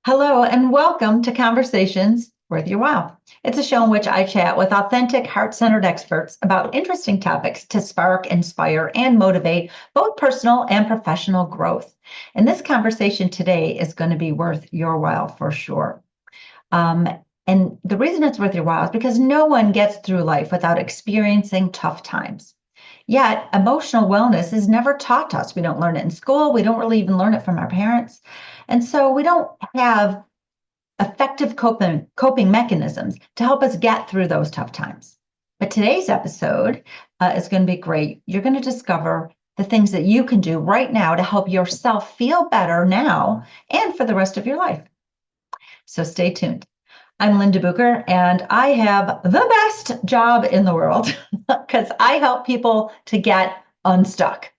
Hello, and welcome to Conversations Worth Your While. It's a show in which I chat with authentic, heart centered experts about interesting topics to spark, inspire, and motivate both personal and professional growth. And this conversation today is going to be worth your while for sure. Um, and the reason it's worth your while is because no one gets through life without experiencing tough times. Yet, emotional wellness is never taught to us. We don't learn it in school. We don't really even learn it from our parents. And so we don't have effective coping mechanisms to help us get through those tough times. But today's episode is going to be great. You're going to discover the things that you can do right now to help yourself feel better now and for the rest of your life. So stay tuned. I'm Linda Bucher, and I have the best job in the world because I help people to get unstuck.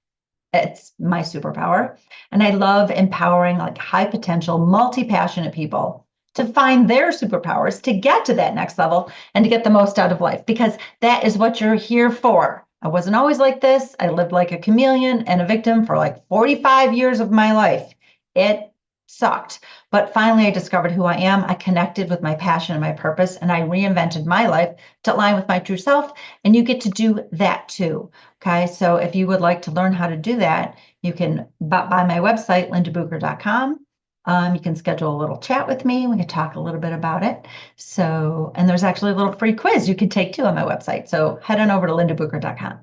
It's my superpower. And I love empowering like high potential, multi-passionate people to find their superpowers to get to that next level and to get the most out of life, because that is what you're here for. I wasn't always like this. I lived like a chameleon and a victim for like 45 years of my life. It sucked. But finally, I discovered who I am. I connected with my passion and my purpose, and I reinvented my life to align with my true self. And you get to do that too. Okay. So if you would like to learn how to do that, you can buy my website, lindabucher.com. You can schedule a little chat with me. We can talk a little bit about it. So, and there's actually a little free quiz you can take too on my website. So head on over to lindabucher.com.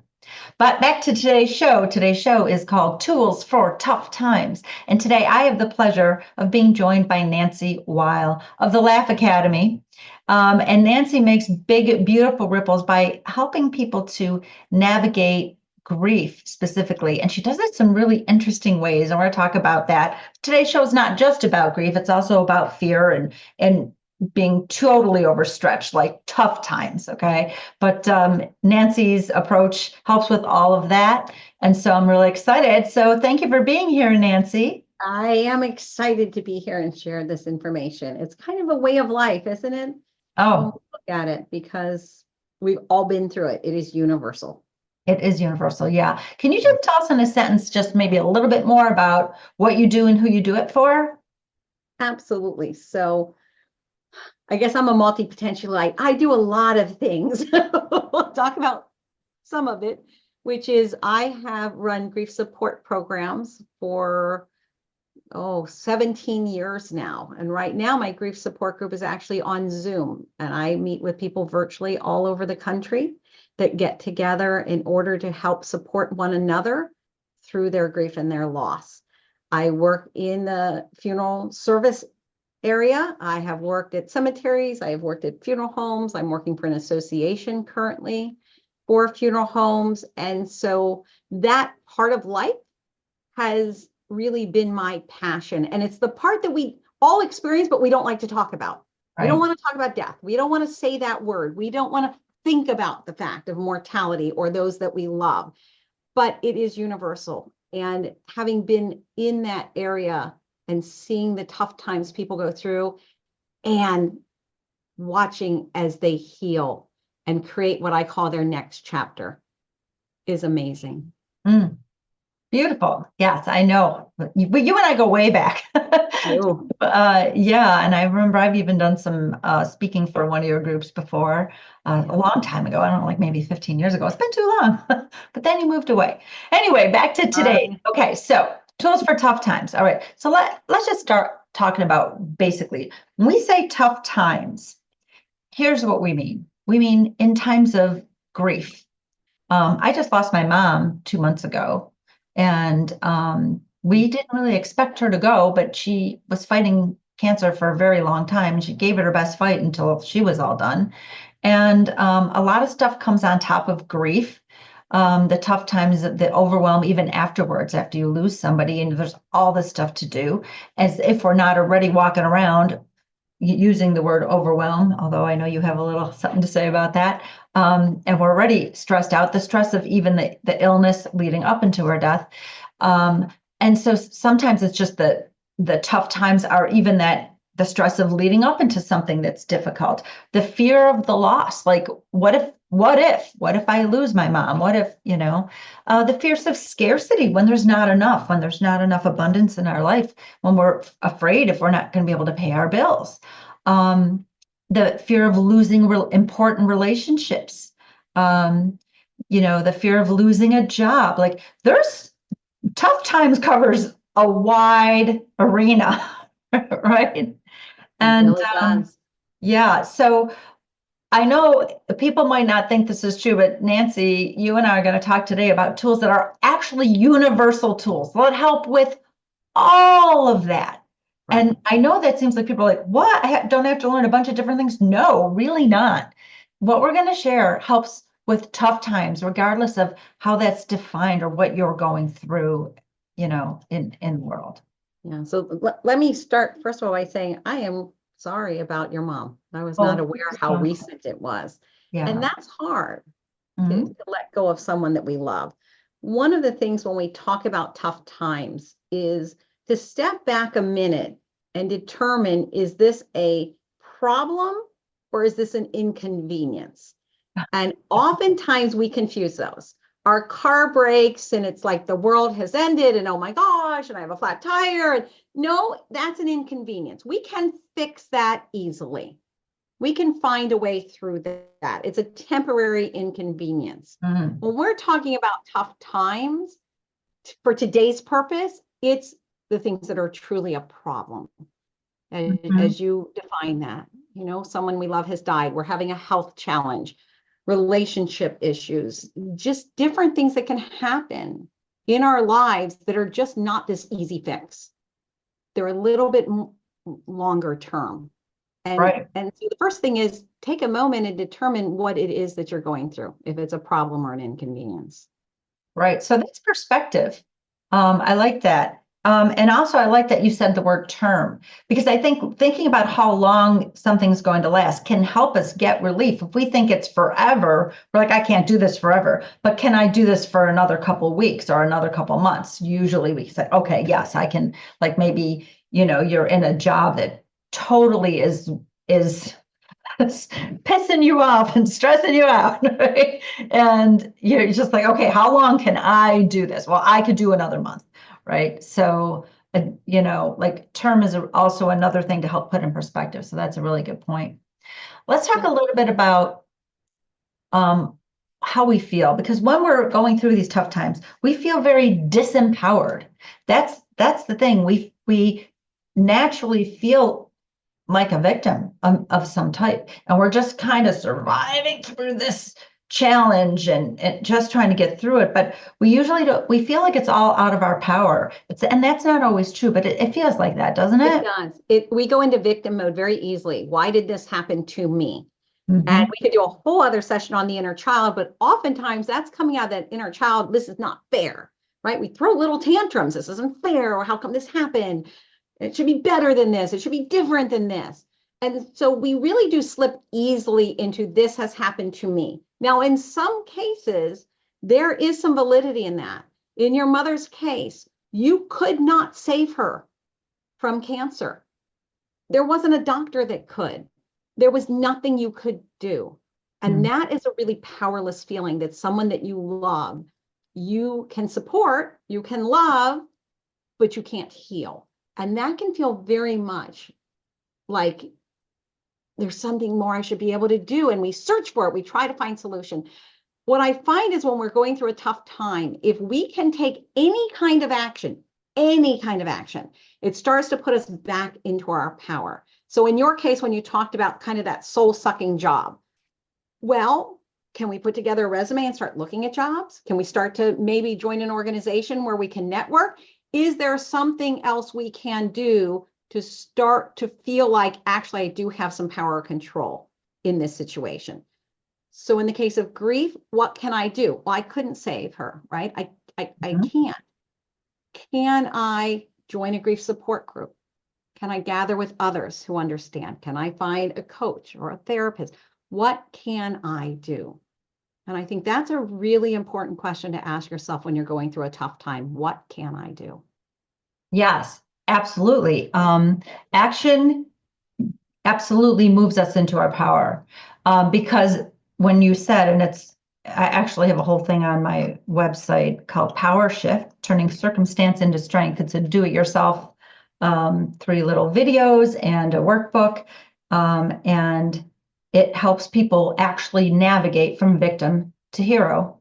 But back to today's show. Today's show is called Tools for Tough Times. And today I have the pleasure of being joined by Nancy Weil of the Laugh Academy. And Nancy makes big, beautiful ripples by helping people to navigate grief specifically. And she does it some really interesting ways. And we're going to talk about that. Today's show is not just about grief, it's also about fear and being totally overstretched, like tough times. Okay. But Nancy's approach helps with all of that. And so I'm really excited. So thank you for being here, Nancy. I am excited to be here and share this information. It's kind of a way of life, isn't it? When we Oh, look at it, because we've all been through it. It is universal. it is universal. Yeah. Can you just tell us in a sentence, just maybe a little bit more about what you do and who you do it for? Absolutely. So I guess I'm a multi-potentialite. I do a lot of things. We'll talk about some of it, which is I have run grief support programs for 17 years now. And right now, my grief support group is actually on Zoom. And I meet with people virtually all over the country that get together in order to help support one another through their grief and their loss. I work in the funeral service area. I have worked at cemeteries. I have worked at funeral homes. I'm working for an association currently for funeral homes. And so that part of life has really been my passion. And it's the part that we all experience, but we don't like to talk about. We don't Right. want to talk about death. We don't want to say that word. We don't want to think about the fact of mortality or those that we love, but it is universal. And having been in that area and seeing the tough times people go through and watching as they heal and create what I call their next chapter is amazing. Mm. Beautiful. Yes, I know. You and I go way back. Oh, Yeah, and I remember I've even done some speaking for one of your groups before, yeah. a long time ago. I don't know, like maybe 15 years ago. It's been too long, but then you moved away. Anyway, back to today. Okay, so tools for tough times. All right, so let's just start talking about basically when we say tough times. Here's what we mean. We mean in times of grief. I just lost my mom 2 months ago, and we didn't really expect her to go, but she was fighting cancer for a very long time. And she gave it her best fight until she was all done. And a lot of stuff comes on top of grief. The tough times, the overwhelm, even afterwards, after you lose somebody, and there's all this stuff to do, as if we're not already walking around using the word overwhelm, although I know you have a little something to say about that. And we're already stressed out, the stress of even the illness leading up into her death. And so sometimes it's just the tough times are even that the stress of leading up into something that's difficult, the fear of the loss. Like, what if what if I lose my mom? What if, the fears of scarcity when there's not enough, abundance in our life, when we're afraid if we're not going to be able to pay our bills. The fear of losing important relationships. The fear of losing a job. Like there's tough times covers a wide arena, right? And really does. yeah, so I know people might not think this is true, but Nancy, you and I are going to talk today about tools that are actually universal tools that help with all of that. Right. And I know that seems like people are like, what? Don't have to learn a bunch of different things. No, really not. What we're going to share helps with tough times, regardless of how that's defined or what you're going through, in the world. Yeah. So let me start first of all by saying I am sorry about your mom. I was not aware how recent it was. Yeah. And that's hard Mhm. to let go of someone that we love. One of the things when we talk about tough times is to step back a minute and determine, is this a problem or is this an inconvenience? And oftentimes we confuse those. Our car breaks and it's like the world has ended and oh my gosh, and I have a flat tire. And no, that's an inconvenience. We can fix that easily. We can find a way through that. It's a temporary inconvenience. Mhm. When we're talking about tough times, for today's purpose, it's the things that are truly a problem. As you define that, someone we love has died, we're having a health challenge, relationship issues, just different things that can happen in our lives that are just not this easy fix. They're a little bit longer term. Right. And so the first thing is take a moment and determine what it is that you're going through, if it's a problem or an inconvenience. Right. So that's perspective. I like that. And also, I like that you said the word term, because I think thinking about how long something's going to last can help us get relief. If we think it's forever, we're like, I can't do this forever, but can I do this for another couple weeks or another couple months? Usually we say, okay, yes, I can. Like maybe, you're in a job that totally is pissing you off and stressing you out, right? And you're just like, okay, how long can I do this? Well, I could do another month, right? So, like term is also another thing to help put in perspective. So that's a really good point. Let's talk a little bit about how we feel, because when we're going through these tough times, we feel very disempowered. That's the thing. We naturally feel like a victim of some type. And we're just kind of surviving through this challenge and just trying to get through it. But we usually don't, we feel like it's all out of our power. And that's not always true, but it feels like that, doesn't It it? does. We go into victim mode very easily. Why did this happen to me? Mm-hmm. And we could do a whole other session on the inner child, but oftentimes that's coming out of that inner child. This is not fair, right? We throw little tantrums. This isn't fair. Or how come this happened? It should be better than this. It should be different than this. And so we really do slip easily into this has happened to me. Now, in some cases, there is some validity in that. In your mother's case, you could not save her from cancer. There wasn't a doctor that could. There was nothing you could do. And that is a really powerless feeling that someone that you love, you can support, you can love, but you can't heal. And that can feel very much like there's something more I should be able to do. And we search for it. We try to find solution. What I find is when we're going through a tough time, if we can take any kind of action, it starts to put us back into our power. So in your case, when you talked about kind of that soul-sucking job, well, can we put together a resume and start looking at jobs? Can we start to maybe join an organization where we can network? Is there something else we can do to start to feel like, actually, I do have some power or control in this situation? So in the case of grief, what can I do? Well, I couldn't save her, right? I can't. Can I join a grief support group? Can I gather with others who understand? Can I find a coach or a therapist? What can I do? And I think that's a really important question to ask yourself when you're going through a tough time. What can I do? Yes, absolutely. Action absolutely moves us into our power, because when you said, and I actually have a whole thing on my website called Power Shift, Turning Circumstance into Strength. It's a do-it-yourself 3 little videos and a workbook. And it helps people actually navigate from victim to hero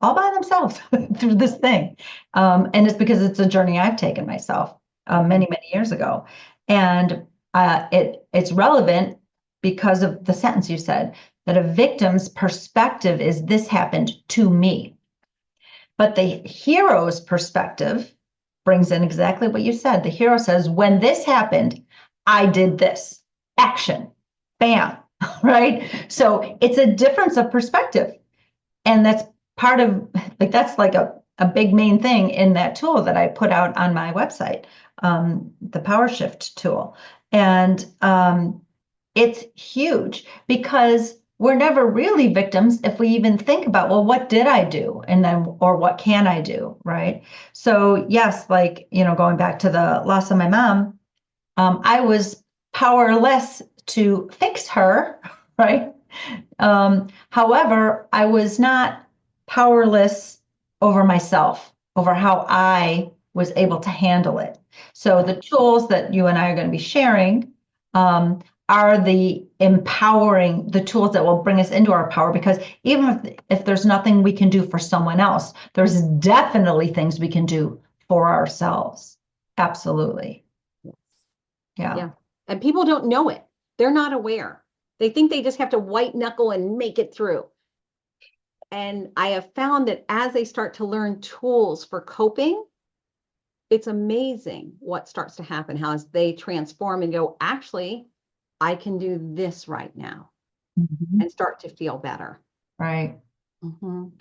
all by themselves through this thing. And it's because it's a journey I've taken myself many, many years ago. And it's relevant because of the sentence you said, that a victim's perspective is this happened to me. But the hero's perspective brings in exactly what you said. The hero says, when this happened, I did this. Action. Bam. Right? So it's a difference of perspective. And that's part of, like, that's like a big main thing in that tool that I put out on my website, the Power Shift tool. And it's huge because we're never really victims if we even think about, well, what did I do? And then, or what can I do? Right. So yes, like, going back to the loss of my mom, I was powerless to fix her. Right. However, I was not powerless over myself, over how I was able to handle it. So the tools that you and I are going to be sharing are the tools that will bring us into our power, because even if there's nothing we can do for someone else, there's definitely things we can do for ourselves. Absolutely. Yeah. And people don't know it. They're not aware. They think they just have to white knuckle and make it through. And I have found that as they start to learn tools for coping, it's amazing what starts to happen, how as they transform and go, actually, I can do this right now, and start to feel better. Right.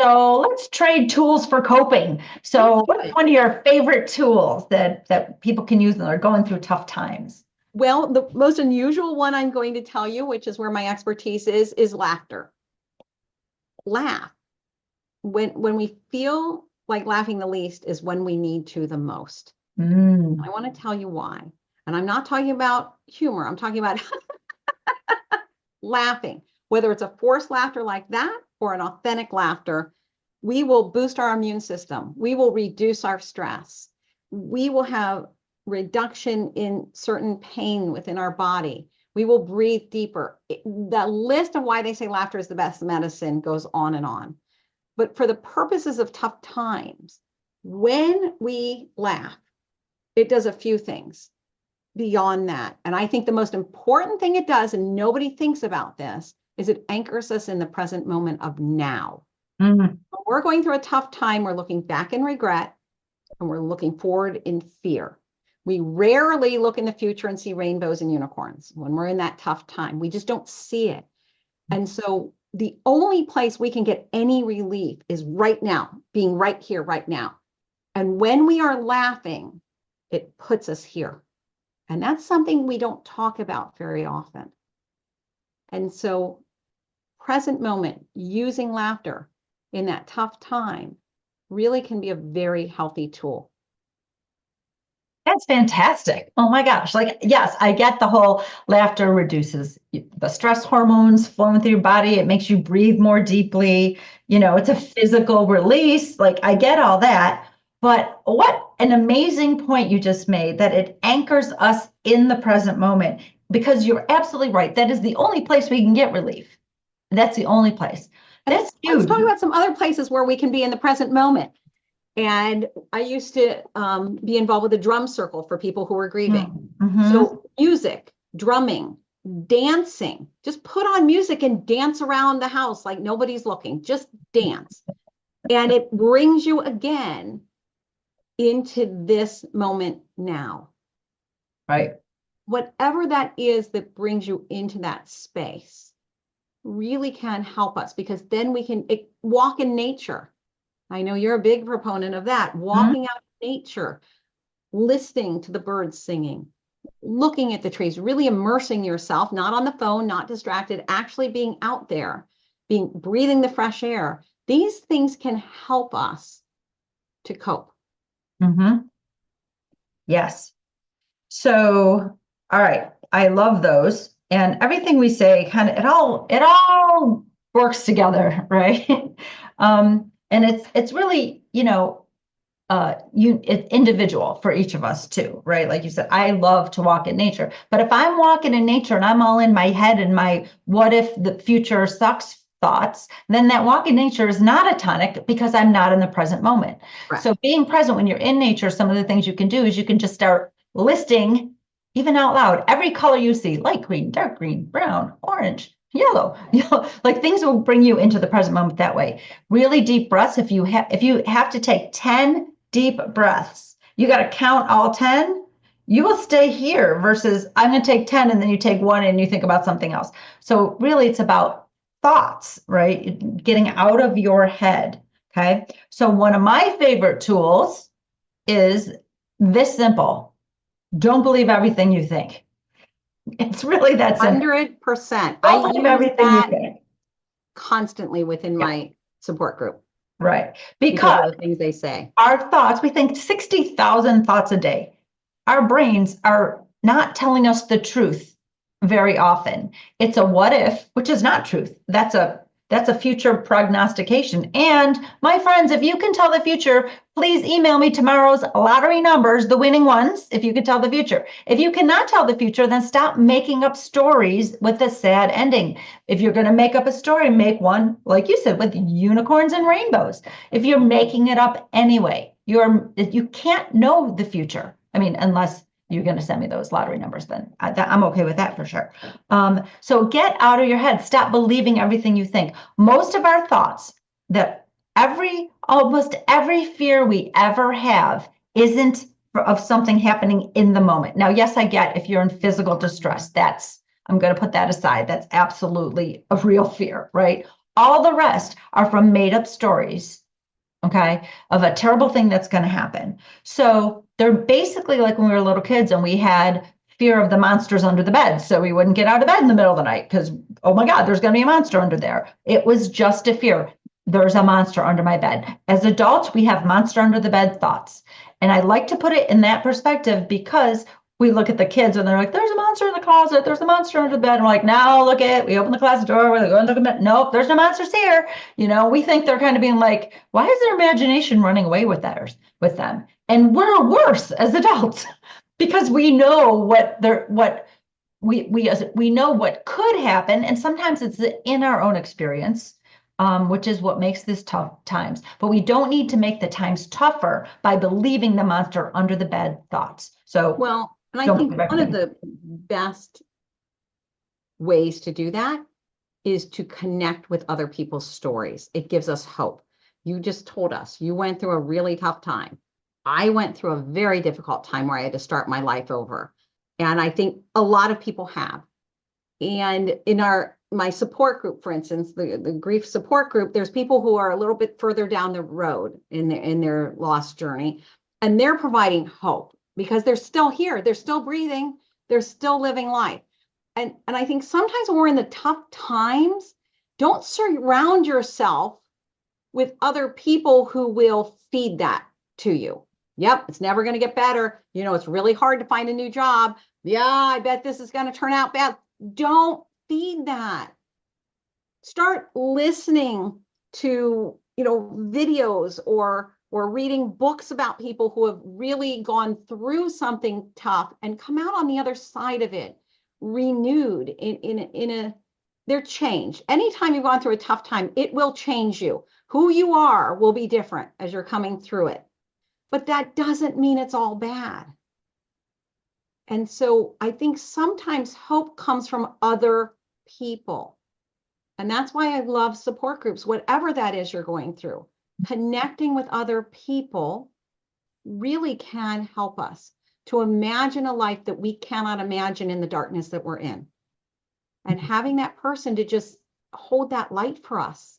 So let's trade tools for coping. So what's one of your favorite tools that people can use when they're going through tough times? Well, the most unusual one I'm going to tell you, which is where my expertise is laughter. Laugh. When we feel like laughing the least is when we need to the most. I want to tell you why. And I'm not talking about humor. I'm talking about laughing. Whether it's a forced laughter like that or an authentic laughter, we will boost our immune system. We will reduce our stress. We will have reduction in certain pain within our body. We will breathe deeper. The list of why they say laughter is the best medicine goes on and on. But for the purposes of tough times, when we laugh, it does a few things beyond that. And I think the most important thing it does, and nobody thinks about this, is it anchors us in the present moment of now. When we're going through a tough time, we're looking back in regret, and we're looking forward in fear. We rarely look in the future and see rainbows and unicorns when we're in that tough time. We just don't see it. And so the only place we can get any relief is right now, being right here, right now. And when we are laughing, it puts us here. And that's something we don't talk about very often. And so present moment, using laughter in that tough time really can be a very healthy tool. That's fantastic. Oh my gosh. Like, yes, I get the whole laughter reduces the stress hormones flowing through your body. It makes you breathe more deeply. It's a physical release. Like, I get all that. But what an amazing point you just made, that it anchors us in the present moment, because you're absolutely right. That is the only place we can get relief. That's the only place. That's huge. Let's talk about some other places where we can be in the present moment. And I used to be involved with a drum circle for people who were grieving. So music, drumming, dancing, just put on music and dance around the house like nobody's looking, just dance. And it brings you again into this moment now. Right. Whatever that is that brings you into that space really can help us, because then we can walk in nature. I know you're a big proponent of that. Walking out in nature, listening to the birds singing, looking at the trees, really immersing yourself, not on the phone, not distracted, actually being out there, breathing the fresh air. These things can help us to cope. Yes. So, all right. I love those. And everything we say, kind of, it all works together, right? And it's really, it's individual for each of us too, right? Like you said, I love to walk in nature, but if I'm walking in nature and I'm all in my head and my what if the future sucks thoughts, then that walk in nature is not a tonic because I'm not in the present moment. Right. So being present when you're in nature, some of the things you can do is you can just start listing even out loud every color you see, light green, dark green, brown, orange, yellow, like things will bring you into the present moment that way. Really deep breaths. If you have to take 10 deep breaths, you got to count all 10. You will stay here versus I'm going to take 10 and then you take one and you think about something else. So really it's about thoughts, right? Getting out of your head. Okay. So one of my favorite tools is this simple. Don't believe everything you think. It's really that simple. 100%. Don't I believe use everything you that think. constantly within my support group Right. because Because of the things they say. our thoughts, we think 60,000 thoughts a day. Our brains are not telling us the truth very often. It's a what if, which is not truth. That's a future prognostication. And my friends, if you can tell the future, please email me tomorrow's lottery numbers, the winning ones, if you can tell the future. If you cannot tell the future, then stop making up stories with a sad ending. If you're going to make up a story, make one, like you said, with unicorns and rainbows. If you're making it up anyway, you can't know the future. I mean, unless you're going to send me those lottery numbers, then I'm okay with that for sure. So get out of your head. Stop believing everything you think. Most of our thoughts that almost every fear we ever have isn't of something happening in the moment. Now, yes, I get if you're in physical distress, I'm going to put that aside. That's absolutely a real fear, right? All the rest are from made up stories, okay, of a terrible thing that's going to happen. So they're basically like when we were little kids and we had fear of the monsters under the bed. So we wouldn't get out of bed in the middle of the night because, oh my God, there's going to be a monster under there. It was just a fear. There's a monster under my bed. As adults, we have monster under the bed thoughts. And I like to put it in that perspective because we look at the kids and they're like, there's a monster in the closet. There's a monster under the bed. And we're like, no, look it. We open the closet door. We're going to look at it. Nope, there's no monsters here. We think they're kind of being like, why is their imagination running away with them? And we're worse as adults because we know we know what could happen. And sometimes it's in our own experience. Which is what makes this tough times. But we don't need to make the times tougher by believing the monster under the bed thoughts. So, well, and I think one of the best ways to do that is to connect with other people's stories. It gives us hope. You just told us you went through a really tough time. I went through a very difficult time where I had to start my life over. And I think a lot of people have. And in my support group, for instance, the grief support group, there's people who are a little bit further down the road in their loss journey, and they're providing hope because they're still here, they're still breathing, they're still living life. And I think sometimes when we're in the tough times, don't surround yourself with other people who will feed that to you. Yep, it's never going to get better. It's really hard to find a new job. Yeah, I bet this is going to turn out bad. Don't feed that. Start listening to, videos or reading books about people who have really gone through something tough and come out on the other side of it renewed they're changed. Anytime you've gone through a tough time, it will change you. Who you are will be different as you're coming through it. But that doesn't mean it's all bad. And so I think sometimes hope comes from other people. And that's why I love support groups, whatever that is you're going through. Connecting with other people really can help us to imagine a life that we cannot imagine in the darkness that we're in. And having that person to just hold that light for us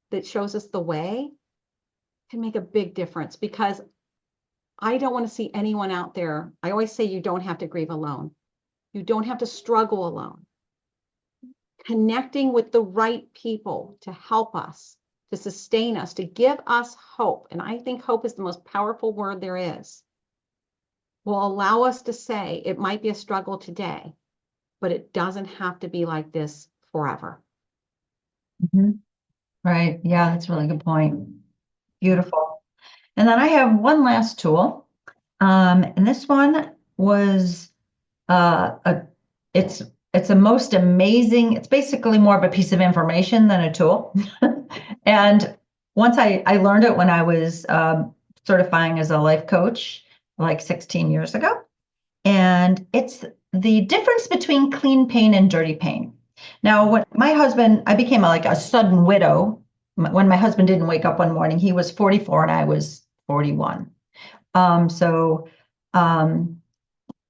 that shows us the way can make a big difference, because I don't want to see anyone out there. I always say you don't have to grieve alone. You don't have to struggle alone. Connecting with the right people to help us, to sustain us, to give us hope. And I think hope is the most powerful word there is. Will allow us to say it might be a struggle today, but it doesn't have to be like this forever. Mhm. Right. Yeah, that's a really good point. Beautiful. And then I have one last tool. And this one was a it's it's a most amazing, it's basically more of a piece of information than a tool. And once I learned it when I was certifying as a life coach like 16 years ago. And it's the difference between clean pain and dirty pain. Now, when my husband, I became like a sudden widow when my husband didn't wake up one morning. He was 44 and I was 41. So um,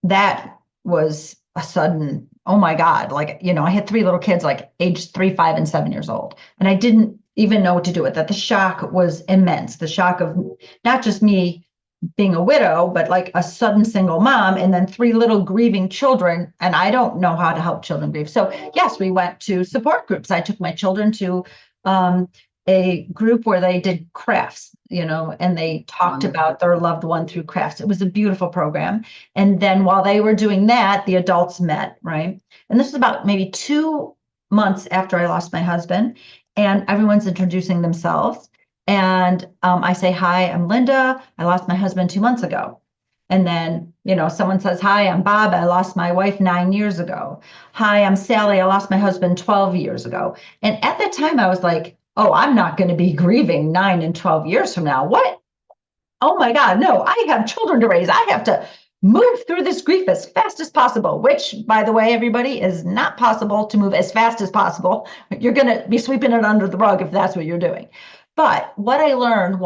that was a sudden, oh my God, like, I had three little kids, like age 3, 5, and 7 years old. And I didn't even know what to do with that. The shock was immense. The shock of not just me being a widow, but like a sudden single mom and then three little grieving children. And I don't know how to help children grieve. So, yes, we went to support groups. I took my children to um, a group where they did crafts, and they talked about their loved one through crafts. It was a beautiful program. And then while they were doing that, the adults met, right? And this was about maybe 2 months after I lost my husband, and everyone's introducing themselves. And I say, hi, I'm Linda. I lost my husband 2 months ago. And then, someone says, hi, I'm Bob. I lost my wife 9 years ago. Hi, I'm Sally. I lost my husband 12 years ago. And at that time, I was like, oh, I'm not going to be grieving 9 and 12 years from now. What? Oh my God, no, I have children to raise. I have to move through this grief as fast as possible, which, by the way, everybody, is not possible to move as fast as possible. You're going to be sweeping it under the rug if that's what you're doing. But what I learned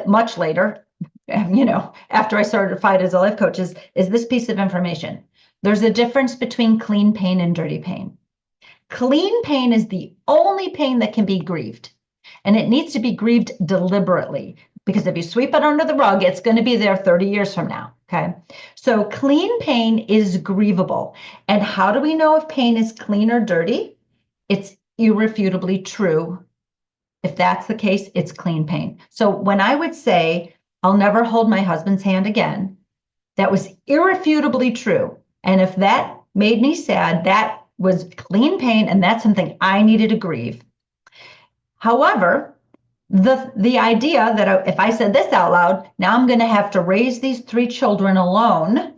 much later, after I started to fight as a life coach, is this piece of information. There's a difference between clean pain and dirty pain. Clean pain is the only pain that can be grieved, and it needs to be grieved deliberately, because if you sweep it under the rug, it's going to be there 30 years from now. Okay. So clean pain is grievable. And how do we know if pain is clean or dirty? It's irrefutably true. If that's the case, it's clean pain. So when I would say, I'll never hold my husband's hand again, that was irrefutably true. And if that made me sad, that was clean pain, and that's something I needed to grieve. However, the idea that if I said this out loud, now I'm going to have to raise these three children alone,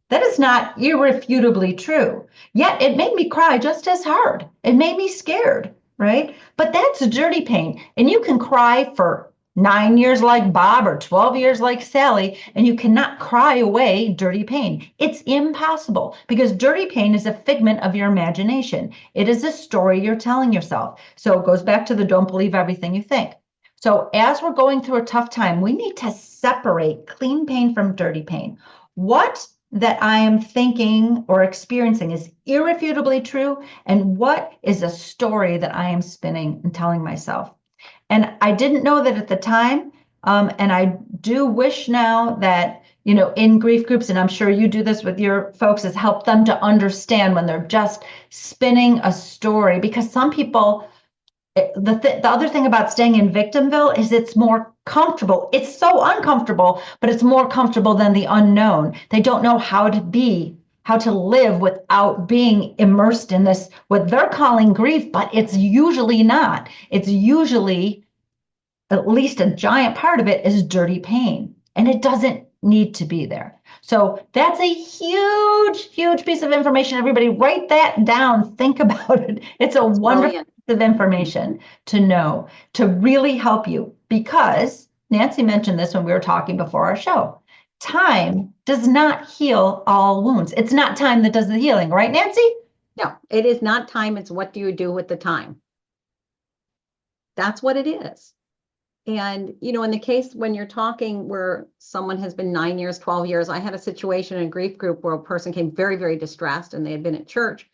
that is not irrefutably true. Yet it made me cry just as hard. It made me scared, right? But that's dirty pain. And you can cry for 9 years like Bob or 12 years like Sally, and you cannot cry away dirty pain. It's impossible, because dirty pain is a figment of your imagination. It is a story you're telling yourself. So it goes back to the don't believe everything you think. So as we're going through a tough time, we need to separate clean pain from dirty pain. What that I am thinking or experiencing is irrefutably true, and what is a story that I am spinning and telling myself. And I didn't know that at the time. And I do wish now that, in grief groups, and I'm sure you do this with your folks, is help them to understand when they're just spinning a story. Because some people, the other thing about staying in victimville is it's more comfortable. It's so uncomfortable, but it's more comfortable than the unknown. They don't know how to live without being immersed in this, what they're calling grief, but it's usually not. It's usually, at least a giant part of it, is dirty pain, and it doesn't need to be there. So that's a huge, huge piece of information. Everybody write that down. Think about it. It's a wonderful piece of information to know, to really help you, because Nancy mentioned this when we were talking before our show. Time does not heal all wounds. It's not time that does the healing, right, Nancy? No, it is not time. It's what do you do with the time? That's what it is. And, in the case when you're talking where someone has been 9 years, 12 years, I had a situation in a grief group where a person came very, very distressed, and they had been at church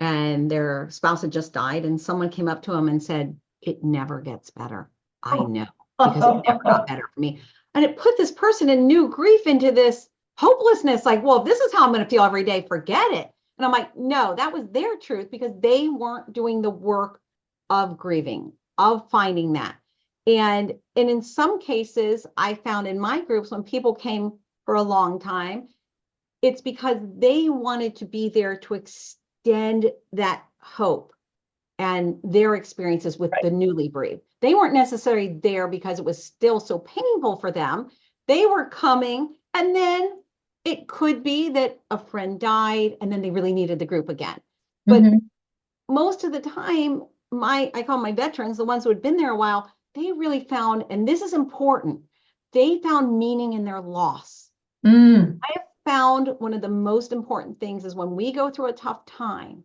and their spouse had just died. And someone came up to him and said, it never gets better. I know, because it never got better for me. And it put this person in new grief into this hopelessness. Like, well, if this is how I'm going to feel every day, forget it. And I'm like, no, that was their truth, because they weren't doing the work of grieving, of finding that. And in some cases, I found in my groups, when people came for a long time, it's because they wanted to be there to extend that hope. and their experiences with Right. the newly bereaved. They weren't necessarily there because it was still so painful for them. They were coming, and then it could be that a friend died and then they really needed the group again. But Mm-hmm. most of the time, I call my veterans, the ones who had been there a while, they really found, and this is important, they found meaning in their loss. Mm. I have found one of the most important things is when we go through a tough time,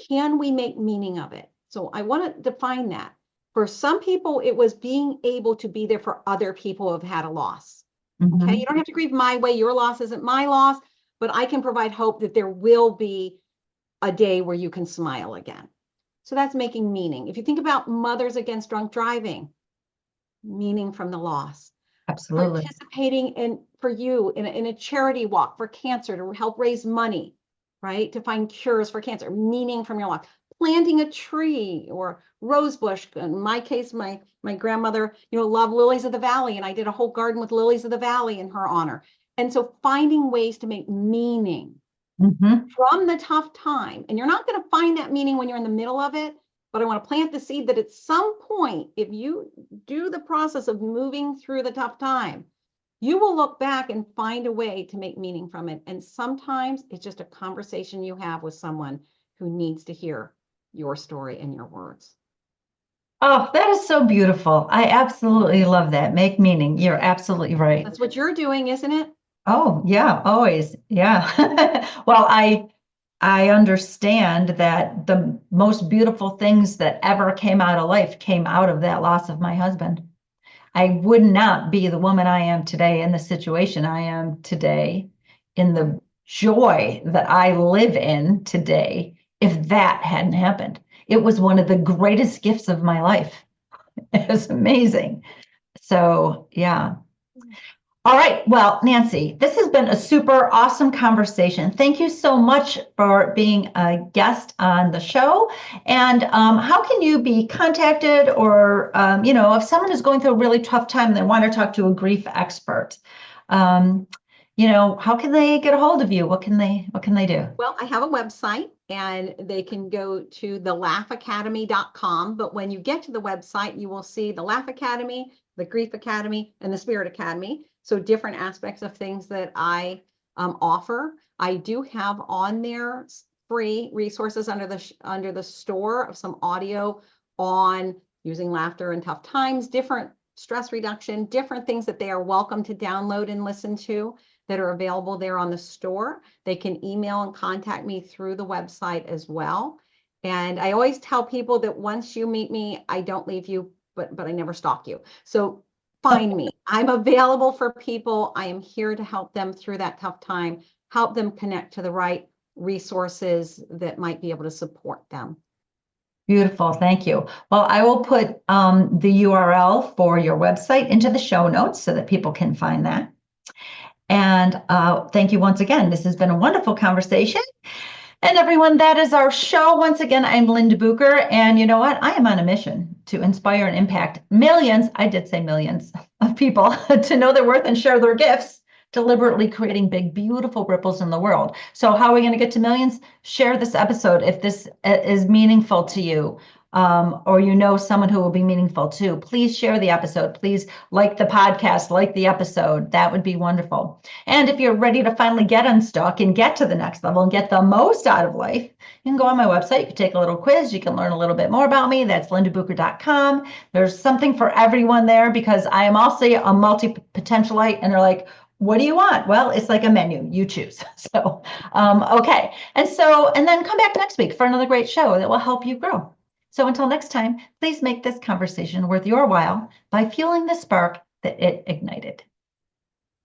can we make meaning of it? So I want to define that. For some people, it was being able to be there for other people who have had a loss. Okay. Mm-hmm. You don't have to grieve my way. Your loss isn't my loss, but I can provide hope that there will be a day where you can smile again. So that's making meaning. If you think about Mothers Against Drunk Driving, meaning from the loss, Absolutely. participating in for you in a charity walk for cancer to help raise money, right? To find cures for cancer, meaning from your life. Planting a tree or rose bush. In my case, my grandmother, loved lilies of the valley, and I did a whole garden with lilies of the valley in her honor. And so finding ways to make meaning Mm-hmm. from the tough time. And you're not going to find that meaning when you're in the middle of it, but I want to plant the seed that at some point, if you do the process of moving through the tough time, you will look back and find a way to make meaning from it. And sometimes it's just a conversation you have with someone who needs to hear your story and your words. Oh, that is so beautiful. I absolutely love that. Make meaning. You're absolutely right. That's what you're doing, isn't it? Oh, yeah, always. Yeah. Well, I understand that the most beautiful things that ever came out of life came out of that loss of my husband. I would not be the woman I am today in the situation I am today, in the joy that I live in today, if that hadn't happened. It was one of the greatest gifts of my life. It was amazing. So, yeah. All right. Well, Nancy, this has been a super awesome conversation. Thank you so much for being a guest on the show. And how can you be contacted, or, if someone is going through a really tough time and they want to talk to a grief expert, um, how can they get a hold of you? What can they do? Well, I have a website and they can go to thelaugh.academy.com. But when you get to the website, you will see the Laugh Academy, the Grief Academy, and the Spirit Academy. So different aspects of things that I offer. I do have on there free resources under the store of some audio on using laughter in tough times, different stress reduction, different things that they are welcome to download and listen to that are available there on the store. They can email and contact me through the website as well. And I always tell people that once you meet me, I don't leave you, but I never stalk you. So find me. I'm available for people. I am here to help them through that tough time, help them connect to the right resources that might be able to support them. Beautiful. Thank you. Well, I will put the URL for your website into the show notes so that people can find that. And thank you once again. This has been a wonderful conversation. And everyone, that is our show. Once again, I'm Linda Bucher. And you know what? I am on a mission to inspire and impact millions, I did say millions, of people to know their worth and share their gifts, deliberately creating big, beautiful ripples in the world. So how are we going to get to millions? Share this episode if this is meaningful to you. Or someone who will be meaningful too. Please share the episode. Please like the podcast, like the episode. That would be wonderful. And if you're ready to finally get unstuck and get to the next level and get the most out of life, you can go on my website. You can take a little quiz. You can learn a little bit more about me. That's lindabucher.com. There's something for everyone there because I am also a multi-potentialite. And they're like, what do you want? Well, it's like a menu. You choose. So, okay. And then come back next week for another great show that will help you grow. So until next time, please make this conversation worth your while by fueling the spark that it ignited.